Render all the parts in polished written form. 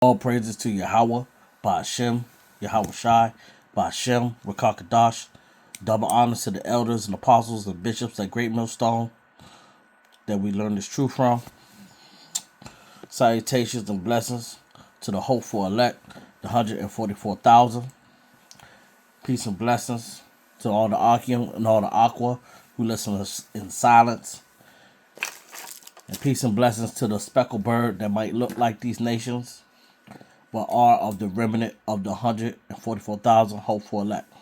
All praises to Yahweh, Ba'ashem, Yahweh Shai, Ba'ashem, Rakakadash. Double honors to the elders and apostles and bishops at Great Millstone that we learn this truth from. Salutations and blessings to the hopeful elect, the 144,000. Peace and blessings to all the Akim and all the Aqua who listen to us in silence. And peace and blessings to the speckled bird that might look like these nations, but are of the remnant of the 144,000 hopeful elect.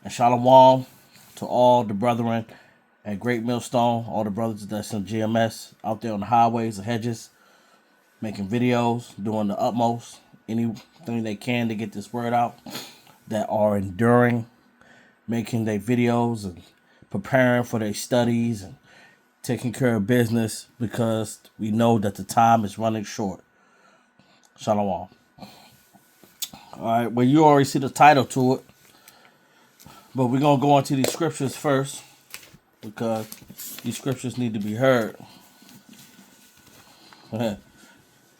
And shalom to all the brethren at Great Millstone, all the brothers that's in GMS out there on the highways and hedges, making videos, doing the utmost, anything they can to get this word out, that are enduring, making their videos and preparing for their studies and taking care of business because we know that the time is running short. Shalom. All right, well, you already see the title to it, but we're going to go into these scriptures first because these scriptures need to be heard.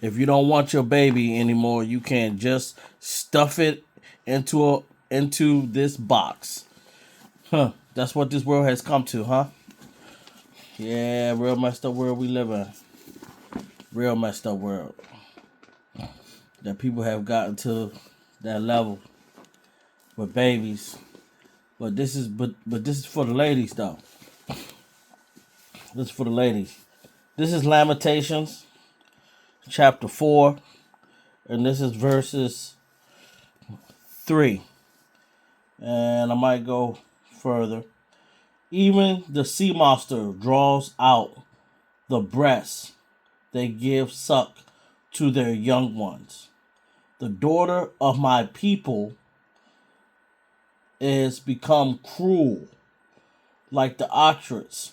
If you don't want your baby anymore, you can just stuff it into this box. That's what this world has come to, huh? Yeah, real messed up world we live in. Real messed up world. That people have gotten to that level with babies. But this is for the ladies though. This is for the ladies. This is Lamentations chapter 4, and this is verses 3. And I might go further. Even the sea monster draws out the breasts they give suck to their young ones. The daughter of my people is become cruel, like the ostrich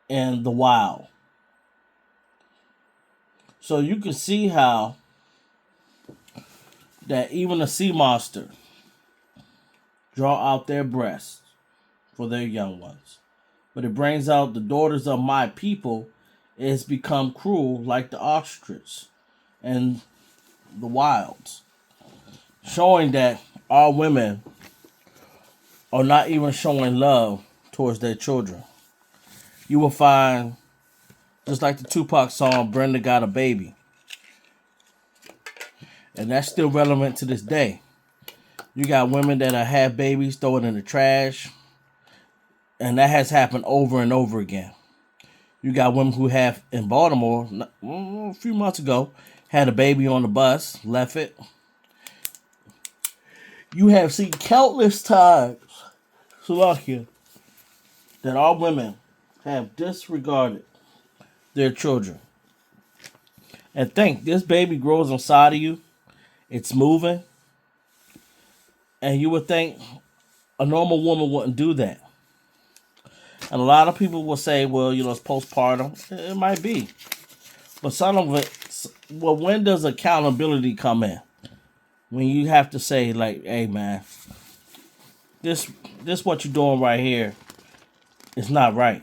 in the wild. So you can see how that even a sea monster draw out their breasts for their young ones. But it brings out the daughters of my people is become cruel like the ostrich and the wilds. Showing that our women are not even showing love towards their children. You will find, just like the Tupac song, Brenda Got a Baby. And that's still relevant to this day. You got women that have babies, throw it in the trash. And that has happened over and over again. You got women who have, in Baltimore, a few months ago, had a baby on the bus, left it. You have seen countless times, Salakia, that our women have disregarded their children. And think, this baby grows inside of you. It's moving. And you would think a normal woman wouldn't do that. And a lot of people will say, well, it's postpartum. It might be. But some of it, well, when does accountability come in? When you have to say, like, hey, man, this what you're doing right here is not right.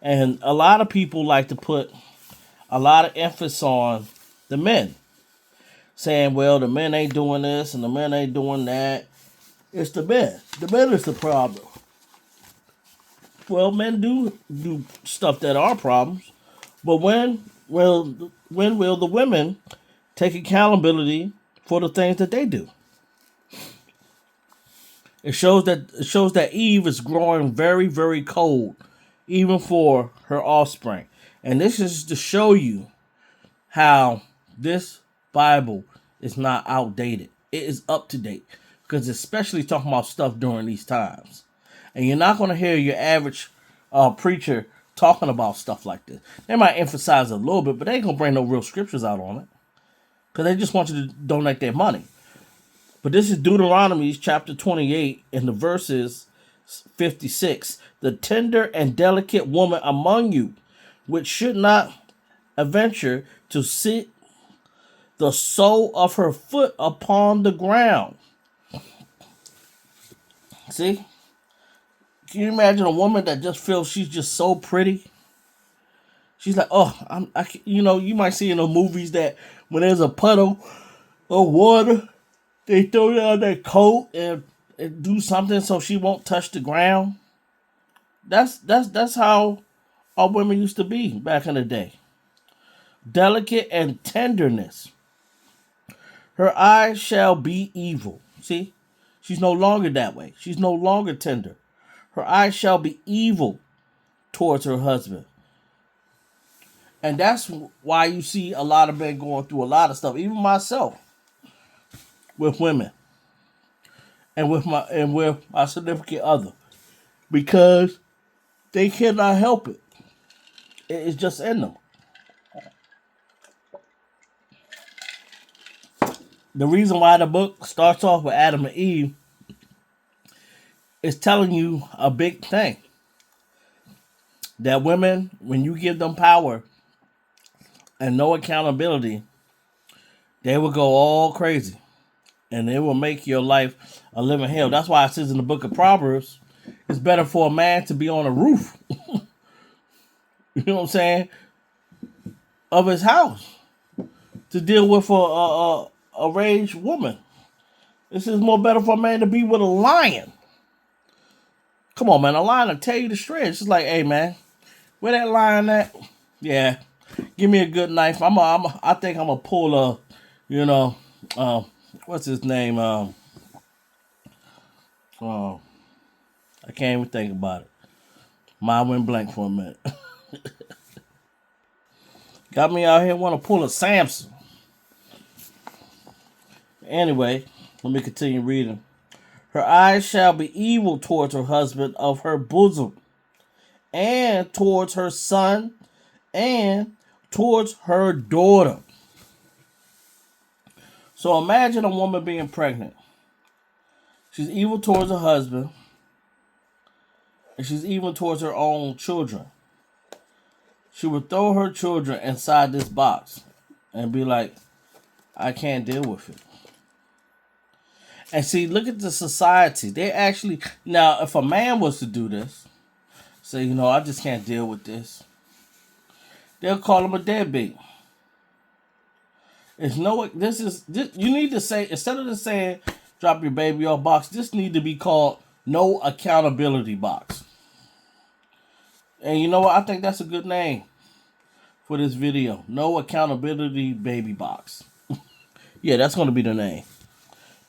And a lot of people like to put a lot of emphasis on the men. Saying, well, the men ain't doing this and the men ain't doing that. It's the men. The men is the problem. Well, men do stuff that are problems. But when will the women take accountability for the things that they do? It shows that Eve is growing very, very cold, even for her offspring. And this is to show you how this Bible is not outdated. It is up to date. Because especially talking about stuff during these times. And you're not going to hear your average preacher talking about stuff like this. They might emphasize it a little bit, but they ain't going to bring no real scriptures out on it. Because they just want you to donate their money. But this is Deuteronomy chapter 28 in the verses 56. The tender and delicate woman among you, which should not adventure to sit the sole of her foot upon the ground. See? Can you imagine a woman that just feels she's just so pretty? She's like, oh, you might see in the movies that when there's a puddle of water, they throw down that coat and do something so she won't touch the ground. That's how our women used to be back in the day. Delicate and tenderness. Her eyes shall be evil. See? She's no longer that way. She's no longer tender. Her eyes shall be evil towards her husband. And that's why you see a lot of men going through a lot of stuff, even myself, with women and with my significant other. Because they cannot help it. It's just in them. The reason why the book starts off with Adam and Eve is telling you a big thing. That women, when you give them power and no accountability, they will go all crazy. And it will make your life a living hell. That's why it says in the book of Proverbs, it's better for a man to be on a roof, you know what I'm saying, of his house, to deal with a raged woman. This is more better for a man to be with a lion. Come on, man. A lion will tell you the straight. It's just like, hey, man, where that lion at? Yeah, give me a good knife. I think I'm gonna pull what's his name? I can't even think about it. Mine went blank for a minute. Got me out here want to pull a Samson. Anyway, let me continue reading. Her eyes shall be evil towards her husband of her bosom, and towards her son, and towards her daughter. So imagine a woman being pregnant. She's evil towards her husband, and she's evil towards her own children. She would throw her children inside this box and be like, I can't deal with it. And see, look at the society. They actually, now, if a man was to do this, say, I just can't deal with this, they'll call him a deadbeat. You need to say, instead of saying, drop your baby off box, this need to be called no accountability box. And you know what? I think that's a good name for this video. No accountability baby box. Yeah, that's going to be the name.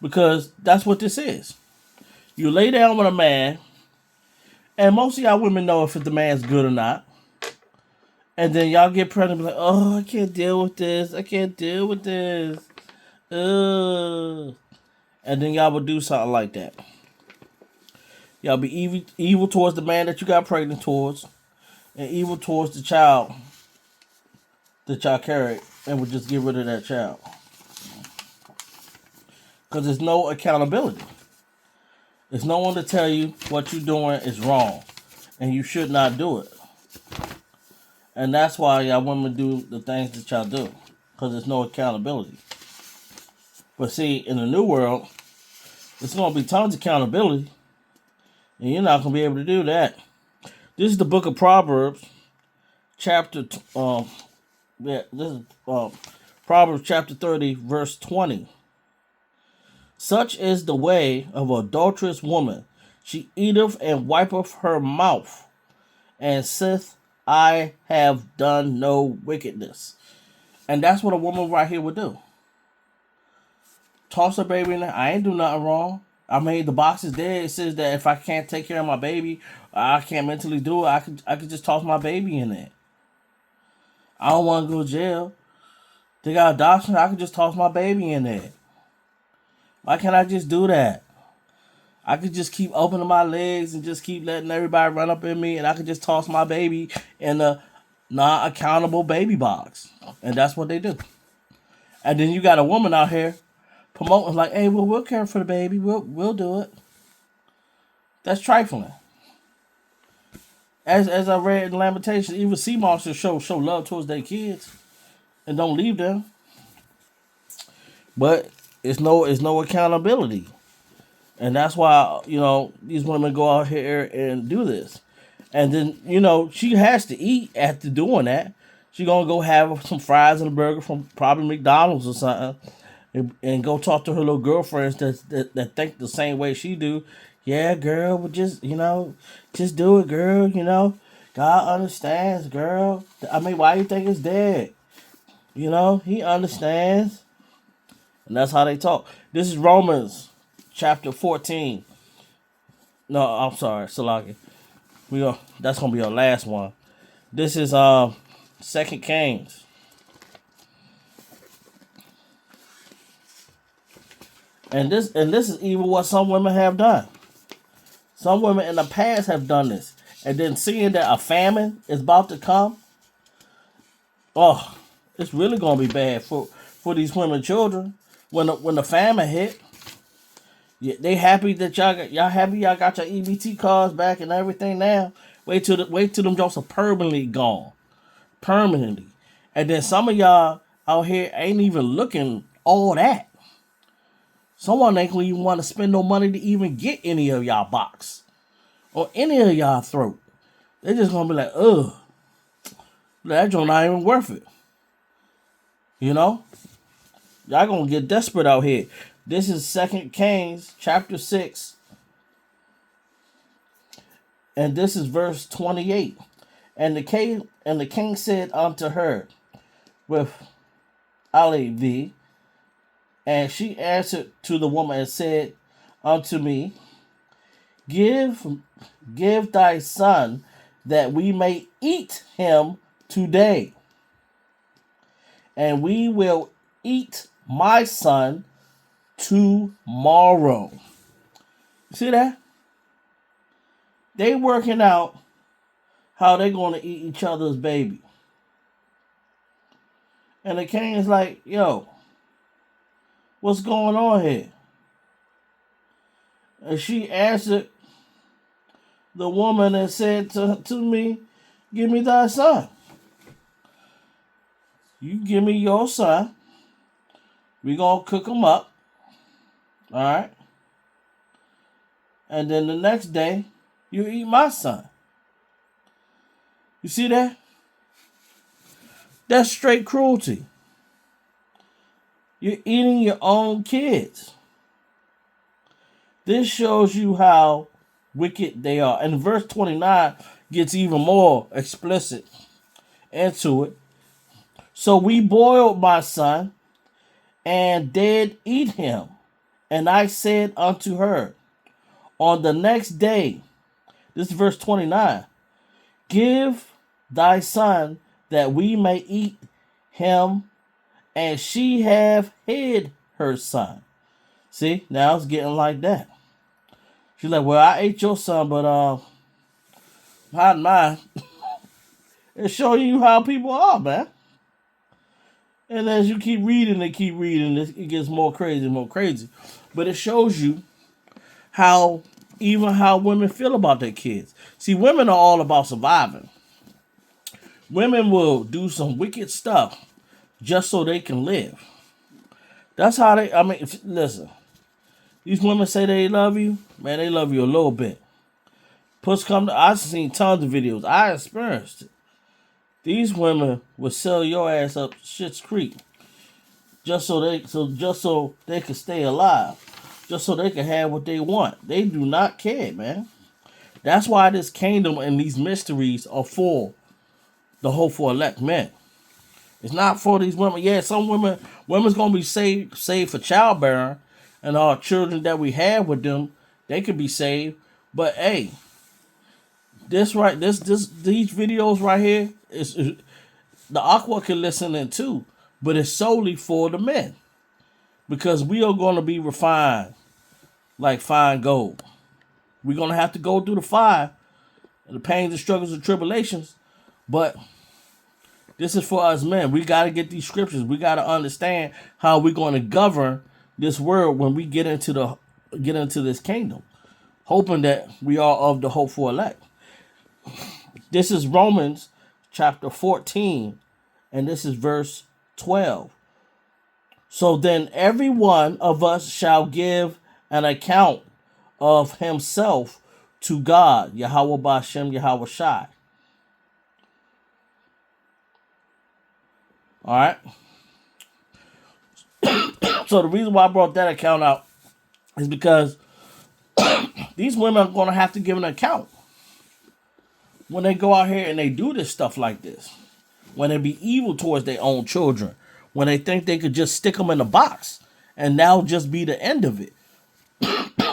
Because that's what this is. You lay down with a man, and most of y'all women know if the man's good or not. And then y'all get pregnant and be like, oh, I can't deal with this. I can't deal with this. Ugh. And then y'all would do something like that. Y'all be evil towards the man that you got pregnant towards, and evil towards the child that y'all carried, and would just get rid of that child. Because there's no accountability. There's no one to tell you what you're doing is wrong, and you should not do it. And that's why y'all women do the things that y'all do, because there's no accountability. But see, in the new world, there's going to be tons of accountability, and you're not going to be able to do that. This is the book of Proverbs, Proverbs chapter 30, verse 20. Such is the way of an adulterous woman. She eateth and wipeth her mouth, and saith, I have done no wickedness. And that's what a woman right here would do. Toss her baby in there. I ain't do nothing wrong. I mean, the box is there. It says that if I can't take care of my baby, I can't mentally do it, I could just toss my baby in there. I don't want to go to jail. They got adoption. I could just toss my baby in there. Why can't I just do that? I could just keep opening my legs and just keep letting everybody run up in me, and I could just toss my baby in a non-accountable baby box. And that's what they do. And then you got a woman out here promoting like, hey, well, we'll care for the baby. We'll do it. That's trifling. As I read in Lamentations, even sea monsters show love towards their kids and don't leave them. But it's no accountability. And that's why, these women go out here and do this. And then, she has to eat after doing that. She gonna go have some fries and a burger from probably McDonald's or something, and go talk to her little girlfriends that think the same way she do. Yeah, girl, but just just do it, girl. God understands, girl. I mean, why you think it's dead? He understands, and that's how they talk. This is Romans chapter 14. No, I'm sorry, Salaki. That's gonna be our last one. This is Second Kings. And this is even what some women have done. Some women in the past have done this. And then seeing that a famine is about to come, oh, it's really gonna be bad for these women children. When the famine hit, yeah, they happy that y'all happy y'all got your EBT cards back and everything now. Wait till them jobs are permanently gone. Permanently. And then some of y'all out here ain't even looking all that. Someone ain't gonna even want to spend no money to even get any of y'all box or any of y'all throat. They're just gonna be like, ugh, that joint not even worth it. Y'all gonna get desperate out here. This is 2 Kings chapter 6, and this is verse 28. And the king said unto her with Alevi, and she answered to the woman and said unto me, Give thy son that we may eat him today, and we will eat my son tomorrow. See that? They working out how they going to eat each other's baby. And the king is like, yo, what's going on here? And she answered the woman and said to me, give me thy son. You give me your son. We going to cook him up. All right? And then the next day, you eat my son. You see that? That's straight cruelty. You're eating your own kids. This shows you how wicked they are. And verse 29 gets even more explicit into it. So we boiled my son and did eat him. And I said unto her, on the next day, this is verse 29, give thy son that we may eat him. And she have hid her son. See, now it's getting like that. She's like, well, I ate your son, but not mine. It's showing you how people are, man. And as you keep reading, it gets more crazy and more crazy. But it shows you how women feel about their kids. See, women are all about surviving. Women will do some wicked stuff just so they can live. That's how listen. These women say they love you. Man, they love you a little bit. I've seen tons of videos. I experienced it. These women will sell your ass up Schitt's Creek just so they can stay alive. Just so they can have what they want. They do not care, man. That's why this kingdom and these mysteries are for the hopeful elect men. It's not for these women. Yeah, some women's gonna be saved for childbearing, and our children that we have with them, they could be saved. But hey, these videos right here is the Aqua can listen in too, but it's solely for the men, because we are gonna be refined like fine gold. We're gonna have to go through the fire, and the pains and struggles and tribulations, but this is for us men. We got to get these scriptures. We got to understand how we're going to govern this world when we get into this kingdom, hoping that we are of the hopeful elect. This is Romans chapter 14, and this is verse 12. So then every one of us shall give an account of himself to God, Yahweh Bashem, Yahweh Shai. All right. So the reason why I brought that account out is because these women are going to have to give an account when they go out here and they do this stuff like this. When they be evil towards their own children. When they think they could just stick them in a box and now just be the end of it.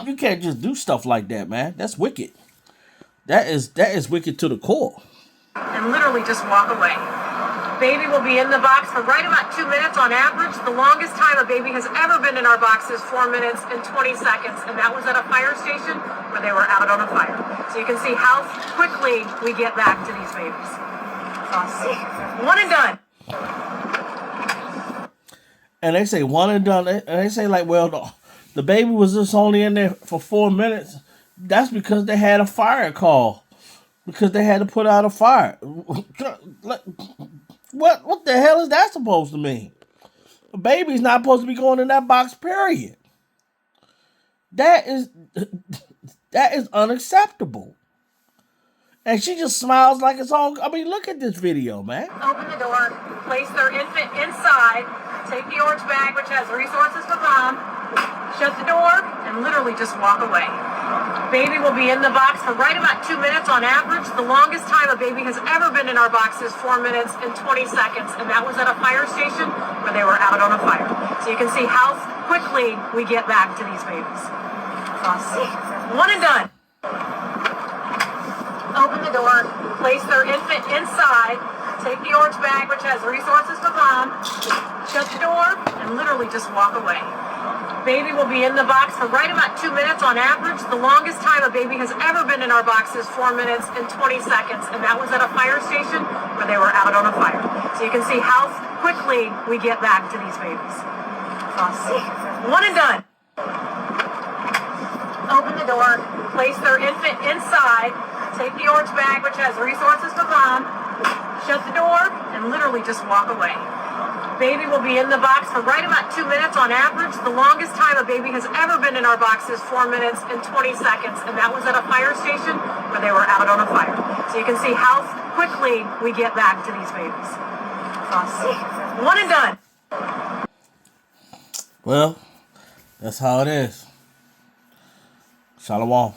You can't just do stuff like that, man. That's wicked. That is wicked to the core. And literally just walk away. Baby will be in the box for right about 2 minutes on average. The longest time a baby has ever been in our box is 4 minutes and 20 seconds. And that was at a fire station where they were out on a fire. So you can see how quickly we get back to these babies. Awesome. One and done. And they say one and done. And they say like, well, the baby was just only in there for 4 minutes. That's because they had a fire call. Because they had to put out a fire. What the hell is that supposed to mean? A baby's not supposed to be going in that box, period. That is unacceptable. And she just smiles like it's all... I mean, look at this video, man. Open the door, place their infant inside, take the orange bag, which has resources for mom, shut the door, and literally just walk away. Baby will be in the box for right about 2 minutes on average. The longest time a baby has ever been in our box is 4 minutes and 20 seconds. And that was at a fire station where they were out on a fire. So you can see how quickly we get back to these babies. Awesome. One and done. Open the door, place their infant inside, take the orange bag, which has resources for mom, shut the door, and literally just walk away. Baby will be in the box for right about 2 minutes on average. The longest time a baby has ever been in our box is 4 minutes and 20 seconds. And that was at a fire station where they were out on a fire. So you can see how quickly we get back to these babies. Awesome. One and done. Open the door, place their infant inside, take the orange bag, which has resources for mom, shut the door, and literally just walk away. Baby will be in the box for right about 2 minutes on average. The longest time a baby has ever been in our box is 4 minutes and 20 seconds. And that was at a fire station where they were out on a fire. So you can see how quickly we get back to these babies. Awesome. One and done. Well, that's how it is. Shalom.